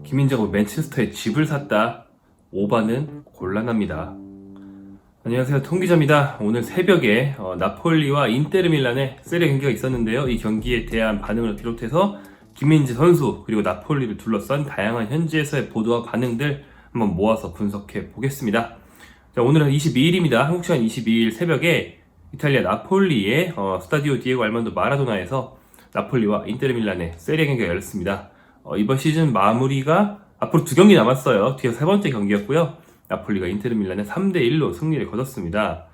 김민재가 맨체스터에 집을 샀다. 오바는 곤란합니다. 안녕하세요, 통기자입니다. 오늘 새벽에 나폴리와 인테르밀란의 세리아 경기가 있었는데요. 이 경기에 대한 반응을 비롯해서 김민재 선수 그리고 나폴리를 둘러싼 다양한 현지에서의 보도와 반응들 한번 모아서 분석해 보겠습니다. 자, 오늘은 22일입니다. 한국 시간 22일 새벽에 이탈리아 나폴리의 스타디오 디에고 알만도 마라도나에서 나폴리와 인테르밀란의 세리아 경기가 열렸습니다. 이번 시즌 마무리가 앞으로 두 경기 남았어요. 뒤에 세 번째 경기였고요. 나폴리가 인테르밀란에 3대1로 승리를 거뒀습니다.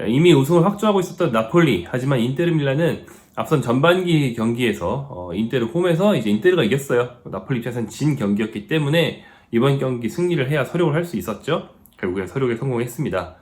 이미 우승을 확정하고 있었던 나폴리, 하지만 인테르밀란은 앞선 전반기 경기에서 인테르 홈에서 이제 인테르가 이겼어요. 나폴리 입장에서는 진 경기였기 때문에 이번 경기 승리를 해야 서력을 할 수 있었죠. 결국엔 서력에 성공했습니다.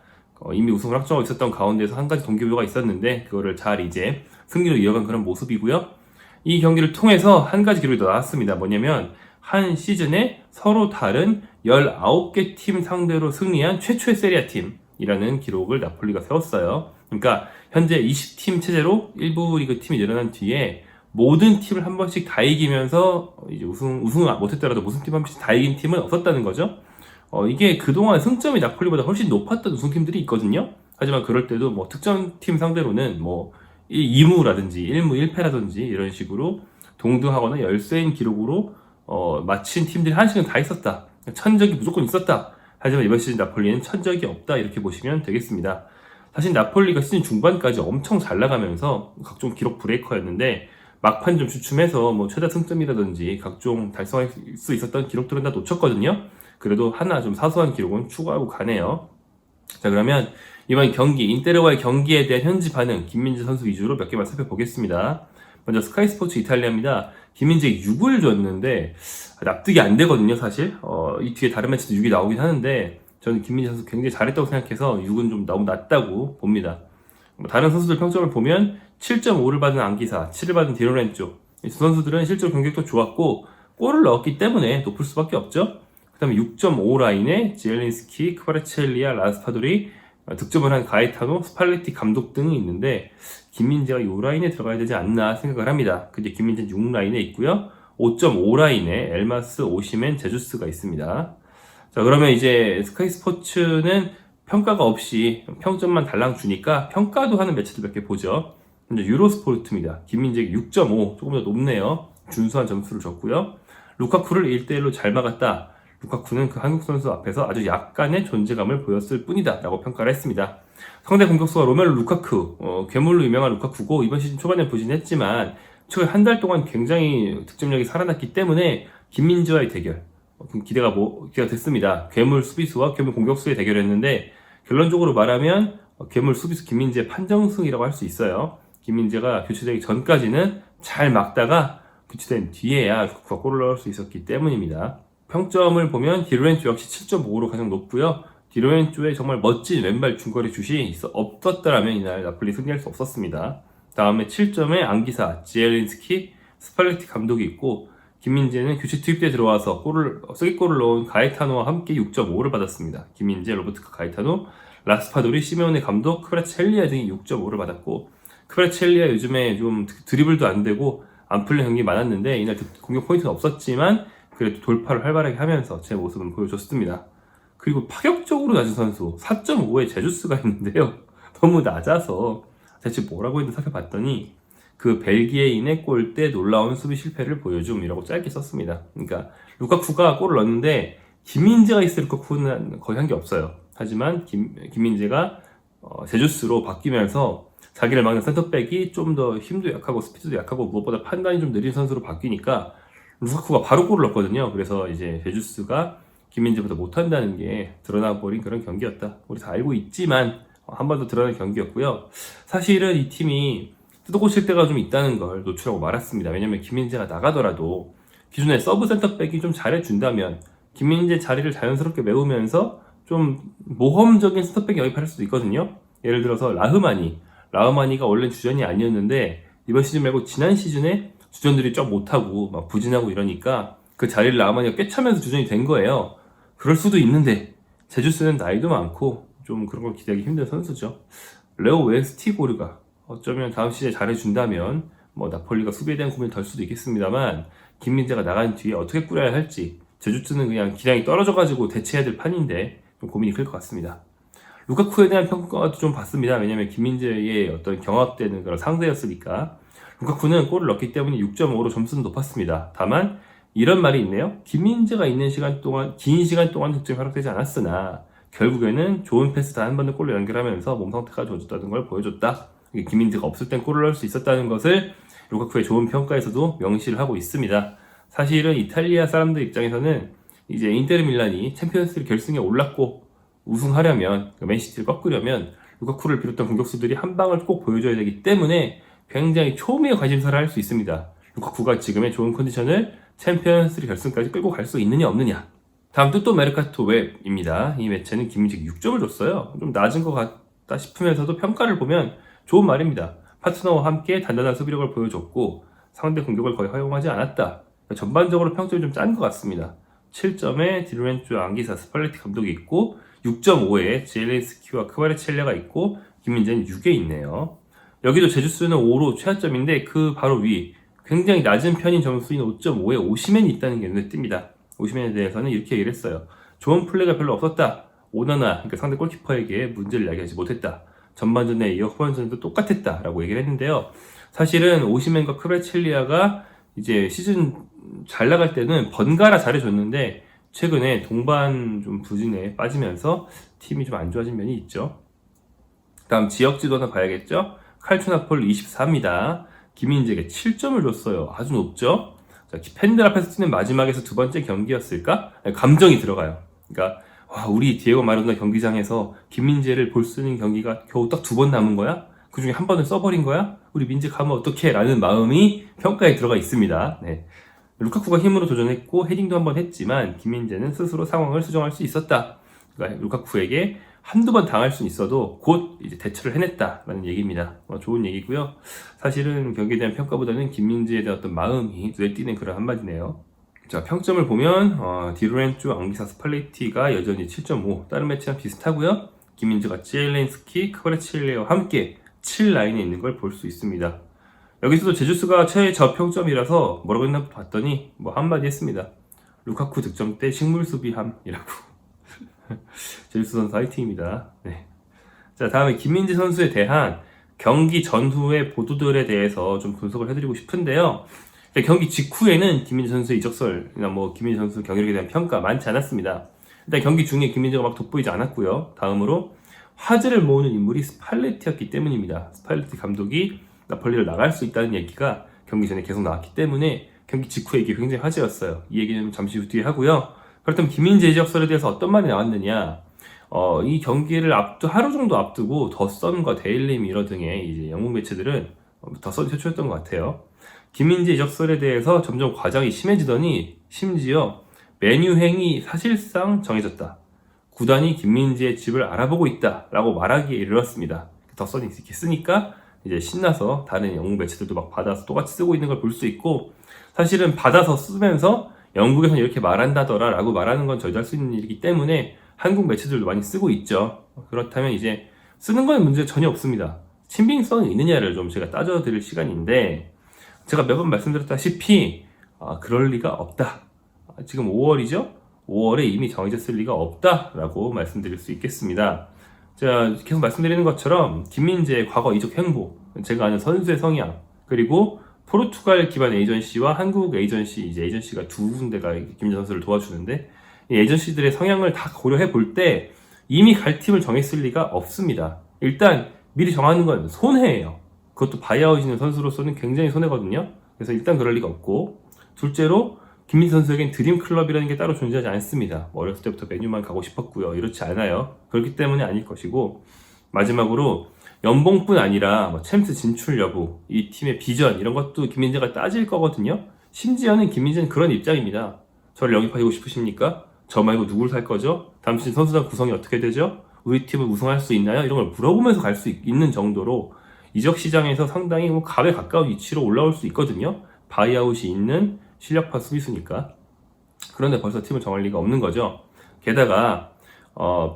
이미 우승을 확정하고 있었던 가운데서 한 가지 동기부여가 있었는데 그거를 잘 이제 승리로 이어간 그런 모습이고요. 이 경기를 통해서 한 가지 기록이 더 나왔습니다. 뭐냐면 한 시즌에 서로 다른 19개 팀 상대로 승리한 최초의 세리아 팀이라는 기록을 나폴리가 세웠어요. 그러니까 현재 20팀 체제로 1부 리그 팀이 늘어난 뒤에 모든 팀을 한 번씩 다 이기면서 이제 우승을 못했더라도 무슨 팀 한 번씩 다 이긴 팀은 없었다는 거죠. 이게 그동안 승점이 나폴리보다 훨씬 높았던 우승팀들이 있거든요. 하지만 그럴 때도 뭐 특정 팀 상대로는 뭐 2무라든지 1무 1패라든지 이런 식으로 동등하거나 열세인 기록으로 마친 팀들이 하나씩은 다 있었다. 천적이 무조건 있었다. 하지만 이번 시즌 나폴리는 천적이 없다. 이렇게 보시면 되겠습니다. 사실 나폴리가 시즌 중반까지 엄청 잘 나가면서 각종 기록 브레이커였는데 막판 좀 주춤해서 뭐 최다 승점이라든지 각종 달성할 수 있었던 기록들은 다 놓쳤거든요. 그래도 하나 좀 사소한 기록은 추가하고 가네요. 자, 그러면 이번 경기, 인테르와의 경기에 대한 현지 반응, 김민재 선수 위주로 몇 개만 살펴보겠습니다. 먼저 스카이스포츠 이탈리아입니다. 김민재 6을 줬는데 납득이 안 되거든요, 사실. 이 뒤에 다른 매치도 6이 나오긴 하는데 저는 김민재 선수 굉장히 잘했다고 생각해서 6은 좀 너무 낮다고 봅니다. 다른 선수들 평점을 보면 7.5를 받은 안기사, 7을 받은 디로렌조. 이 두 선수들은 실제로 공격도 좋았고 골을 넣었기 때문에 높을 수밖에 없죠. 그 다음에 6.5 라인에 지엘린스키, 크바르첼리아, 라스파도리, 득점을 한 가에타노, 스팔레티 감독 등이 있는데 김민재가 이 라인에 들어가야 되지 않나 생각을 합니다. 근데 김민재는 6라인에 있고요. 5.5 라인에 엘마스, 오시멘, 제주스가 있습니다. 자, 그러면 이제 스카이 스포츠는 평가가 없이 평점만 달랑 주니까 평가도 하는 매체도 몇 개 보죠. 먼저 유로스포르트입니다. 김민재 6.5, 조금 더 높네요. 준수한 점수를 줬고요. 루카쿠를 1대1로 잘 막았다. 루카쿠는 그 한국 선수 앞에서 아주 약간의 존재감을 보였을 뿐이다 라고 평가를 했습니다. 상대 공격수가 로멜로 루카쿠, 괴물로 유명한 루카쿠고 이번 시즌 초반에 부진했지만 최근 한 달 동안 굉장히 득점력이 살아났기 때문에 김민재와의 대결 기대가 됐습니다. 괴물 수비수와 괴물 공격수의 대결이었는데 결론적으로 말하면 괴물 수비수 김민재 판정승이라고 할 수 있어요. 김민재가 교체되기 전까지는 잘 막다가 교체된 뒤에야 루카쿠가 골을 넣을 수 있었기 때문입니다. 평점을 보면 디로렌조 역시 7.5로 가장 높고요. 디로렌조의 정말 멋진 왼발 중거리 슛이 없었더라면 이날 나폴리 승리할 수 없었습니다. 다음에 7점에 안기사, 지엘린스키, 스팔레티 감독이 있고 김민재는 교체 투입대 들어와서 쐐기골을 넣은 가에타노와 함께 6.5를 받았습니다. 김민재, 로버트카 가에타노, 라스파도리, 시메오네 감독, 크바르첼리아 등이 6.5를 받았고 크바르첼리아 요즘에 좀 드리블도 안 되고 안 풀린 경기 많았는데 이날 공격 포인트는 없었지만 그래도 돌파를 활발하게 하면서 제 모습은 보여줬습니다. 그리고 파격적으로 낮은 선수 4.5에 제주스가 있는데요. 너무 낮아서 대체 뭐라고 했는지 살펴봤더니 그 벨기에인의 골대 놀라운 수비 실패를 보여줌이라고 짧게 썼습니다. 그러니까 루카쿠가 골을 넣었는데 김민재가 있을 루카쿠는 거의 한 게 없어요. 하지만 김민재가 제주스로 바뀌면서 자기를 막는 센터백이 좀 더 힘도 약하고 스피드도 약하고 무엇보다 판단이 좀 느린 선수로 바뀌니까 루카쿠가 바로 골을 넣었거든요. 그래서 이제 제주스가 김민재보다 못한다는 게 드러나버린 그런 경기였다. 우리 다 알고 있지만 한 번 더 드러난 경기였고요. 사실은 이 팀이 뜯어고칠 때가 좀 있다는 걸 노출하고 말았습니다. 왜냐면 김민재가 나가더라도 기존에 서브 센터백이 좀 잘해준다면 김민재 자리를 자연스럽게 메우면서 좀 모험적인 센터백이 영입할 수도 있거든요. 예를 들어서 라흐마니가 원래 주전이 아니었는데 이번 시즌 말고 지난 시즌에 주전들이 좀 못하고 막 부진하고 이러니까 그 자리를 라흐마니가 꿰차면서 주전이 된 거예요. 그럴 수도 있는데 제주스는 나이도 많고 좀 그런 걸 기대하기 힘든 선수죠. 레오 웨스티고르가 어쩌면 다음 시즌에 잘해준다면 뭐 나폴리가 수비에 대한 고민이 덜 수도 있겠습니다만 김민재가 나간 뒤에 어떻게 꾸려야 할지 제주스는 그냥 기량이 떨어져가지고 대체해야 될 판인데 좀 고민이 클 것 같습니다. 루카쿠에 대한 평가도 좀 봤습니다. 왜냐면 김민재의 어떤 경합되는 그런 상대였으니까. 루카쿠는 골을 넣기 때문에 6.5로 점수는 높았습니다. 다만 이런 말이 있네요. 김민재가 있는 시간 동안 긴 시간 동안 득점이 활약되지 않았으나 결국에는 좋은 패스 단 한 번도 골로 연결하면서 몸 상태가 좋아졌다는 걸 보여줬다. 김민재가 없을 땐 골을 넣을 수 있었다는 것을 루카쿠의 좋은 평가에서도 명시를 하고 있습니다. 사실은 이탈리아 사람들 입장에서는 이제 인테르 밀란이 챔피언스리그 결승에 올랐고 우승하려면, 맨시티를 꺾으려면 루카쿠를 비롯한 공격수들이 한 방을 꼭 보여줘야 되기 때문에 굉장히 초미의 관심사를 할 수 있습니다. 루카쿠가 지금의 좋은 컨디션을 챔피언스리그 결승까지 끌고 갈 수 있느냐 없느냐. 다음 또 메르카토 웹입니다. 이 매체는 김민재에게 6점을 줬어요. 좀 낮은 것 같다 싶으면서도 평가를 보면 좋은 말입니다. 파트너와 함께 단단한 수비력을 보여줬고 상대 공격을 거의 허용하지 않았다. 전반적으로 평점이 좀 짠 것 같습니다. 7점에 디로렌조 앙기사 스팔레티 감독이 있고 6.5에 제일린스키와 크바레첼레가 있고 김민재는 6에 있네요. 여기도 제주스는 5로 최하점인데 그 바로 위 굉장히 낮은 편인 점수인 5.5에 오시멘이 있다는 게 눈에 띕니다. 오시멘에 대해서는 이렇게 얘기를 했어요. 좋은 플레이가 별로 없었다. 오나나, 그러니까 상대 골키퍼에게 문제를 야기하지 못했다. 전반전에 이어 후반전도 똑같았다 라고 얘기를 했는데요. 사실은 오시멘과 크바레첼리아가 이제 시즌 잘 나갈 때는 번갈아 잘해줬는데 최근에 동반 좀 부진에 빠지면서 팀이 좀 안 좋아진 면이 있죠. 다음 지역지도 하나 봐야겠죠. 칼투나폴 24입니다. 김민재에게 7점을 줬어요. 아주 높죠. 자, 팬들 앞에서 뛰는 마지막에서 두 번째 경기였을까? 감정이 들어가요. 그러니까 와, 우리 디에고 마라도나 경기장에서 김민재를 볼 수 있는 경기가 겨우 딱 2번 남은 거야? 그 중에 한 번을 써버린 거야? 우리 민재 가면 어떡해? 라는 마음이 평가에 들어가 있습니다. 네. 루카쿠가 힘으로 도전했고 헤딩도 한번 했지만 김민재는 스스로 상황을 수정할 수 있었다. 그러니까 루카쿠에게 한두 번 당할 수는 있어도 곧 이제 대처를 해냈다라는 얘기입니다. 좋은 얘기고요. 사실은 경기에 대한 평가보다는 김민재에 대한 어떤 마음이 눈에 띄는 그런 한마디네요. 자, 평점을 보면 디로렌조 앙기사 스팔레티가 여전히 7.5, 다른 매치랑 비슷하고요. 김민재가 제일린스키, 크바레첼레와 함께 7라인에 있는 걸 볼 수 있습니다. 여기서도 제주스가 최저평점이라서 뭐라고 했나 봤더니 뭐 한마디 했습니다. 루카쿠 득점 때 식물 수비함이라고. 제주스 선수 화이팅입니다. 네. 자, 다음에 김민재 선수에 대한 경기 전후의 보도들에 대해서 좀 분석을 해드리고 싶은데요. 경기 직후에는 김민재 선수의 이적설이나 뭐 김민재 선수 경기력에 대한 평가 많지 않았습니다. 일단 경기 중에 김민재가 막 돋보이지 않았고요. 다음으로 화제를 모으는 인물이 스팔레티였기 때문입니다. 스팔레티 감독이 나폴리를 나갈 수 있다는 얘기가 경기 전에 계속 나왔기 때문에 경기 직후에 이게 굉장히 화제였어요. 이 얘기는 잠시 후 뒤에 하고요. 그렇다면 김민재 이적설에 대해서 어떤 말이 나왔느냐? 이 경기를 하루 정도 앞두고 더선과 데일리 미러 등의 이제 영국 매체들은 더선 최초였던 것 같아요. 김민재 이적설에 대해서 점점 과장이 심해지더니 심지어 메뉴행이 사실상 정해졌다. 구단이 김민재의 집을 알아보고 있다라고 말하기에 이르렀습니다. 더선이 이렇게 쓰니까 이제 신나서 다른 영국 매체들도 막 받아서 똑같이 쓰고 있는 걸 볼 수 있고, 사실은 받아서 쓰면서 영국에서는 이렇게 말한다더라 라고 말하는 건 저희도 할 수 있는 일이기 때문에 한국 매체들도 많이 쓰고 있죠. 그렇다면 이제 쓰는 건 문제 전혀 없습니다. 신빙성이 있느냐를 좀 제가 따져드릴 시간인데, 제가 몇 번 말씀드렸다시피 그럴 리가 없다. 지금 5월이죠? 5월에 이미 정해졌을 리가 없다 라고 말씀드릴 수 있겠습니다. 제가 계속 말씀드리는 것처럼 김민재의 과거 이적 행보, 제가 아는 선수의 성향, 그리고 포르투갈 기반 에이전시와 한국 에이전시, 이제 에이전시가 두 군데가 김민재 선수를 도와주는데, 이 에이전시들의 성향을 다 고려해 볼 때 이미 갈 팀을 정했을 리가 없습니다. 일단 미리 정하는 건 손해예요. 그것도 바이아웃 있는 선수로서는 굉장히 손해거든요. 그래서 일단 그럴 리가 없고, 둘째로 김민재 선수에겐 드림클럽이라는 게 따로 존재하지 않습니다. 어렸을 때부터 메뉴만 가고 싶었고요. 이렇지 않아요. 그렇기 때문에 아닐 것이고, 마지막으로 연봉뿐 아니라 뭐 챔스 진출 여부, 이 팀의 비전 이런 것도 김민재가 따질 거거든요. 심지어는 김민재는 그런 입장입니다. 저를 영입하고 싶으십니까? 저 말고 누굴 살 거죠? 다음 시즌 선수단 구성이 어떻게 되죠? 우리 팀을 우승할 수 있나요? 이런 걸 물어보면서 갈 수 있는 정도로 이적 시장에서 상당히 뭐 갑에 가까운 위치로 올라올 수 있거든요. 바이아웃이 있는 실력파 수비수니까. 그런데 벌써 팀을 정할 리가 없는 거죠. 게다가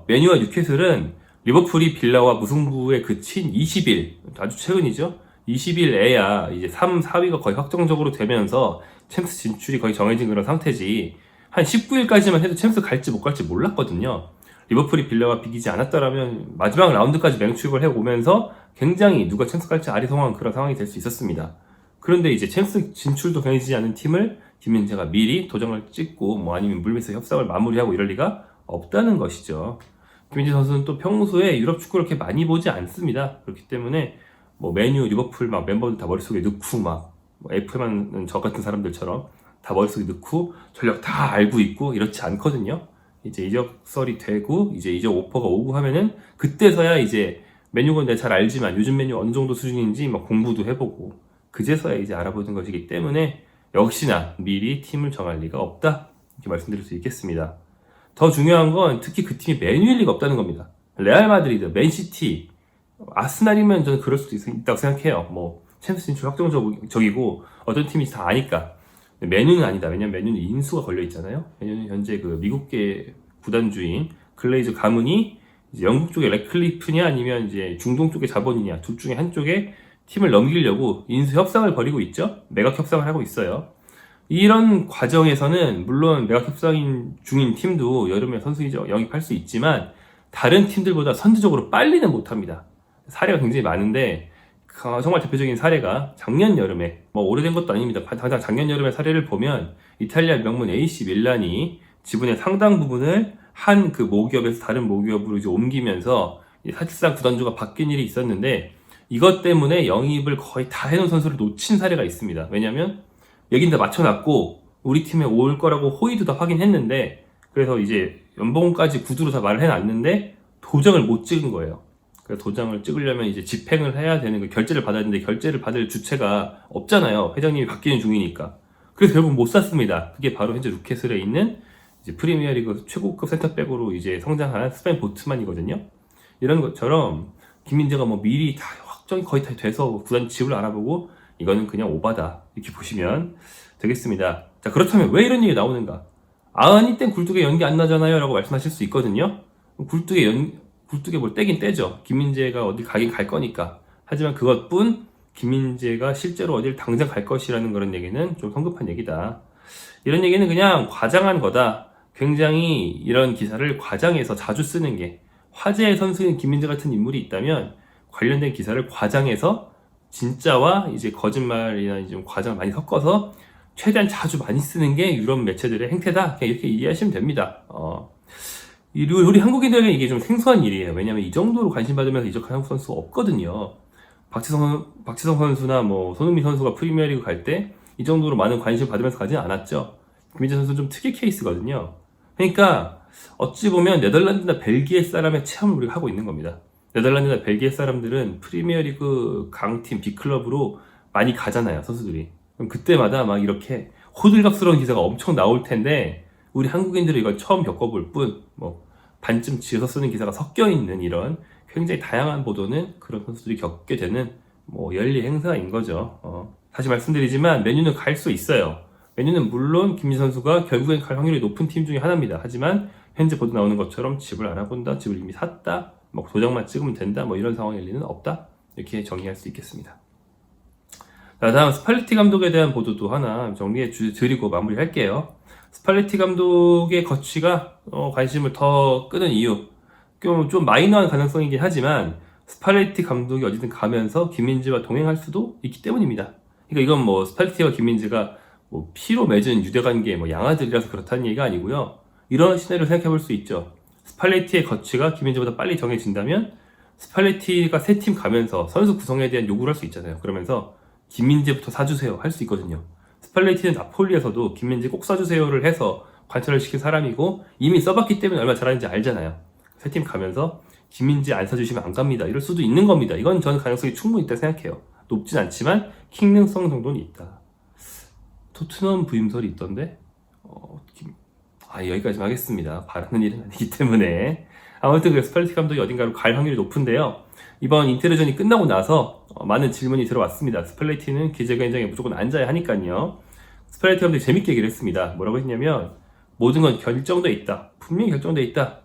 맨유와 뉴캐슬은 리버풀이 빌라와 무승부에 그친 20일, 아주 최근이죠. 20일에야 이제 3, 4위가 거의 확정적으로 되면서 챔스 진출이 거의 정해진 그런 상태지. 한 19일까지만 해도 챔스 갈지 못 갈지 몰랐거든요. 리버풀이 빌라와 비기지 않았더라면 마지막 라운드까지 맹추격을 해오면서 굉장히 누가 챔스 갈지 아리송한 그런 상황이 될 수 있었습니다. 그런데 이제 챔스 진출도 경해지지 않은 팀을 김민재가 미리 도장을 찍고 뭐 아니면 물밑에서 협상을 마무리하고 이럴 리가 없다는 것이죠. 김민재 선수는 또 평소에 유럽 축구를 그렇게 많이 보지 않습니다. 그렇기 때문에 뭐 메뉴, 리버풀 막 멤버들 다 머릿속에 넣고 막 뭐 F만 저 같은 사람들처럼 다 머릿속에 넣고 전력 다 알고 있고 이렇지 않거든요. 이제 이적설이 되고 이제 이적 오퍼가 오고 하면은 그때서야 이제 메뉴건 내가 잘 알지만 요즘 메뉴 어느 정도 수준인지 막 공부도 해보고 그제서야 이제 알아보는 것이기 때문에 역시나 미리 팀을 정할 리가 없다 이렇게 말씀드릴 수 있겠습니다. 더 중요한 건 특히 그 팀이 메뉴일 리가 없다는 겁니다. 레알 마드리드, 맨시티, 아스날이면 저는 그럴 수도 있다고 생각해요. 뭐 챔스 진출 확정적이고 어떤 팀인지 다 아니까. 메뉴는 아니다. 왜냐면 메뉴는 인수가 걸려 있잖아요. 메뉴는 현재 그 미국계 구단주인 글레이즈 가문이 이제 영국 쪽의 래클리프냐 아니면 이제 중동 쪽의 자본이냐 둘 중에 한쪽에 팀을 넘기려고 인수 협상을 벌이고 있죠. 매각 협상을 하고 있어요. 이런 과정에서는 물론 매각 협상 중인 팀도 여름에 선수 영입할 수 있지만 다른 팀들보다 선제적으로 빨리는 못합니다. 사례가 굉장히 많은데 정말 대표적인 사례가 작년 여름에 뭐 오래된 것도 아닙니다. 당장 작년 여름의 사례를 보면 이탈리아 명문 AC 밀란이 지분의 상당 부분을 한 그 모기업에서 다른 모기업으로 이제 옮기면서 사실상 구단주가 바뀐 일이 있었는데 이것 때문에 영입을 거의 다 해놓은 선수를 놓친 사례가 있습니다. 왜냐하면 여긴 다 맞춰놨고 우리 팀에 올 거라고 호의도 다 확인했는데 그래서 이제 연봉까지 구두로 다 말을 해놨는데 도장을 못 찍은 거예요. 그래서 도장을 찍으려면 이제 집행을 해야 되는 거 결제를 받아야 되는데 결제를 받을 주체가 없잖아요. 회장님이 바뀌는 중이니까. 그래서 결국 못 샀습니다. 그게 바로 현재 루케슬에 있는 이제 프리미어리그 최고급 센터백으로 이제 성장한 스펜 보트만이거든요. 이런 것처럼 김민재가 뭐 미리 다 확정이 거의 다 돼서 구단 지분을 알아보고 이거는 그냥 오바다 이렇게 보시면 되겠습니다. 자, 그렇다면 왜 이런 얘기 나오는가? 아니 땐 굴뚝에 연기 안 나잖아요 라고 말씀하실 수 있거든요. 굴뚝에 뭘 떼긴 떼죠. 김민재가 어디 가긴 갈 거니까. 하지만 그것뿐 김민재가 실제로 어딜 당장 갈 것이라는 그런 얘기는 좀 성급한 얘기다. 이런 얘기는 그냥 과장한 거다. 굉장히 이런 기사를 과장해서 자주 쓰는 게 화제의 선수인 김민재 같은 인물이 있다면 관련된 기사를 과장해서 진짜와 이제 거짓말이나 좀 과장을 많이 섞어서 최대한 자주 많이 쓰는 게 유럽 매체들의 행태다. 그냥 이렇게 이해하시면 됩니다. 우리 한국인들에게 이게 좀 생소한 일이에요. 왜냐면 이 정도로 관심 받으면서 이적한 한국 선수가 없거든요. 박지성 선수나 뭐 손흥민 선수가 프리미어리그 갈 때 이 정도로 많은 관심을 받으면서 가지 않았죠. 김민재 선수는 좀 특이 케이스거든요. 그러니까 어찌 보면 네덜란드나 벨기에 사람의 체험을 우리가 하고 있는 겁니다. 네덜란드나 벨기에 사람들은 프리미어리그 강팀 B클럽으로 많이 가잖아요, 선수들이. 그럼 그때마다 막 이렇게 호들갑스러운 기사가 엄청 나올 텐데 우리 한국인들은 이걸 처음 겪어볼 뿐, 뭐 반쯤 지어서 쓰는 기사가 섞여 있는 이런 굉장히 다양한 보도는 그런 선수들이 겪게 되는 뭐 연리 행사인 거죠. 다시 말씀드리지만 메뉴는 갈 수 있어요. 메뉴는 물론 김민재 선수가 결국엔 갈 확률이 높은 팀 중에 하나입니다. 하지만 현재 보도 나오는 것처럼 집을 알아본다, 집을 이미 샀다, 뭐 도장만 찍으면 된다, 뭐 이런 상황일 리는 없다. 이렇게 정리할 수 있겠습니다. 자, 다음 스팔레티 감독에 대한 보도도 하나 정리해 드리고 마무리할게요. 스팔레티 감독의 거취가 관심을 더 끄는 이유, 좀 마이너한 가능성이긴 하지만 스팔레티 감독이 어디든 가면서 김민재와 동행할 수도 있기 때문입니다. 그러니까 이건 뭐 스팔레티와 김민재가 뭐 피로 맺은 유대관계, 뭐 양아들이라서 그렇다는 얘기가 아니고요. 이런 시나리오를 생각해 볼 수 있죠. 스팔레티의 거취가 김민재보다 빨리 정해진다면 스팔레티가 새 팀 가면서 선수 구성에 대한 요구를 할 수 있잖아요. 그러면서 김민재부터 사주세요 할 수 있거든요. 스팔레티는 나폴리에서도 김민재 꼭 사주세요를 해서 관철을 시킨 사람이고 이미 써봤기 때문에 얼마나 잘하는지 알잖아요. 새 팀 가면서 김민재 안 사주시면 안 갑니다. 이럴 수도 있는 겁니다. 이건 저는 가능성이 충분히 있다고 생각해요. 높진 않지만 킹능성 정도는 있다. 토트넘 부임설이 있던데 여기까지 하겠습니다. 바라는 일은 아니기 때문에. 아무튼 그 스팔레티 감독이 어딘가로 갈 확률이 높은데요. 이번 인테르전이 끝나고 나서 많은 질문이 들어왔습니다. 스팔레티는 기자회견장에 무조건 앉아야 하니까요. 스팔레티 감독이 재밌게 얘기를 했습니다. 뭐라고 했냐면 모든 건 결정돼 있다. 분명히 결정돼 있다.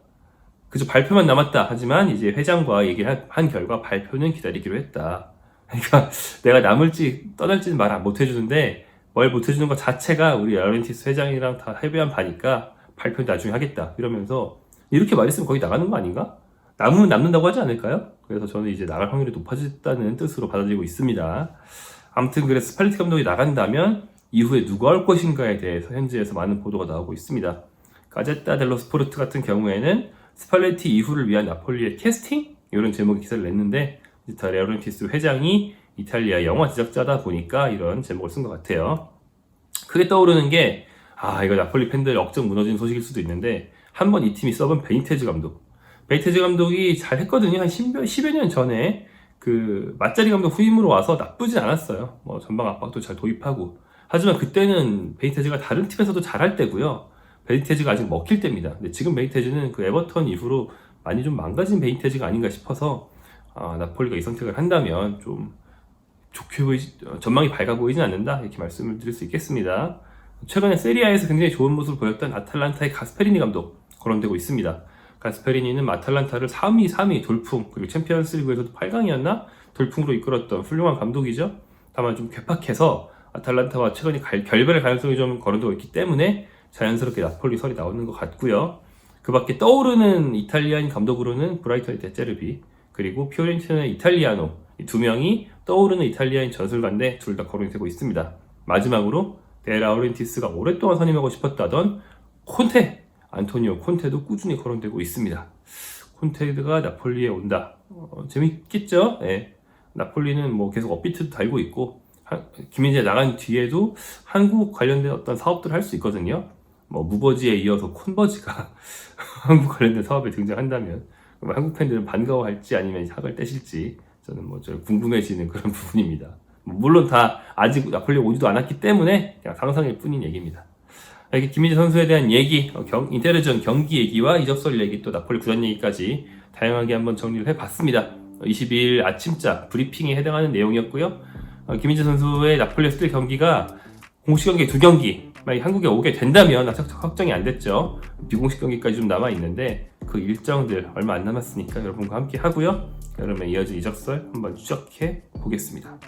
그저 발표만 남았다. 하지만 이제 회장과 얘기를 한 결과 발표는 기다리기로 했다. 그러니까 내가 남을지 떠날지는 말 못 해주는데 뭘 못해주는 것 자체가 우리 라우렌티스 회장이랑 다 협의한 바니까 발표 나중에 하겠다 이러면서 이렇게 말했으면 거의 나가는 거 아닌가? 남으면 남는다고 하지 않을까요? 그래서 저는 이제 나갈 확률이 높아졌다는 뜻으로 받아들이고 있습니다. 아무튼 그래서 스팔레티 감독이 나간다면 이후에 누가 올 것인가에 대해서 현지에서 많은 보도가 나오고 있습니다. 가제타 델로 스포르트 같은 경우에는 스팔레티 이후를 위한 나폴리의 캐스팅? 이런 제목의 기사를 냈는데 라우렌티스 회장이 이탈리아 영화 제작자다 보니까 이런 제목을 쓴 것 같아요. 크게 떠오르는 게 이거 나폴리 팬들 억정 무너진 소식일 수도 있는데 한번 이 팀이 써본 베니테즈 감독. 베니테즈 감독이 잘 했거든요. 한 10여 년 전에 그 마짜리 감독 후임으로 와서 나쁘진 않았어요. 뭐 전방 압박도 잘 도입하고. 하지만 그때는 베니테즈가 다른 팀에서도 잘할 때고요. 베니테즈가 아직 먹힐 때입니다. 근데 지금 베니테즈는 그 에버턴 이후로 많이 좀 망가진 베니테즈가 아닌가 싶어서 나폴리가 이 선택을 한다면 좀 좋게 전망이 밝아 보이진 않는다 이렇게 말씀을 드릴 수 있겠습니다. 최근에 세리아에서 굉장히 좋은 모습을 보였던 아탈란타의 가스페리니 감독 거론되고 있습니다. 가스페리니는 아탈란타를 3위 돌풍 그리고 챔피언스리그에서도 8강이었나 돌풍으로 이끌었던 훌륭한 감독이죠. 다만 좀 괴팍해서 아탈란타와 최근에 결별의 가능성이 좀 거론되고 있기 때문에 자연스럽게 나폴리 설이 나오는 것 같고요. 그 밖에 떠오르는 이탈리아인 감독으로는 브라이턴의 데제르비 그리고 피오렌티나의 이탈리아노 이 두 명이 떠오르는 이탈리아인 전술가인데 둘 다 거론이 되고 있습니다. 마지막으로 데 라우렌티스가 오랫동안 선임하고 싶었다던 콘테 안토니오 콘테도 꾸준히 거론되고 있습니다. 콘테가 나폴리에 온다. 재밌겠죠? 네. 나폴리는 뭐 계속 업비트도 달고 있고 김민재 나간 뒤에도 한국 관련된 어떤 사업들을 할 수 있거든요. 뭐 무버지에 이어서 콘버지가 한국 관련된 사업에 등장한다면 한국 팬들은 반가워할지 아니면 학을 떼실지 저는 뭐 궁금해지는 그런 부분입니다. 물론 다 아직 나폴리 오지도 않았기 때문에 그냥 상상일 뿐인 얘기입니다. 이렇게 김민재 선수에 대한 얘기, 인테르전 경기 얘기와 이적설 얘기 또 나폴리 구단 얘기까지 다양하게 한번 정리를 해봤습니다. 22일 아침자 브리핑에 해당하는 내용이었고요. 김민재 선수의 나폴리에서 뛸 경기가 공식 경기 2경기 만약 한국에 오게 된다면 아직 확정이 안 됐죠. 비공식 경기까지 좀 남아있는데 그 일정들 얼마 안 남았으니까 여러분과 함께 하고요. 여름에 이어진 이적설 한번 추적해 보겠습니다.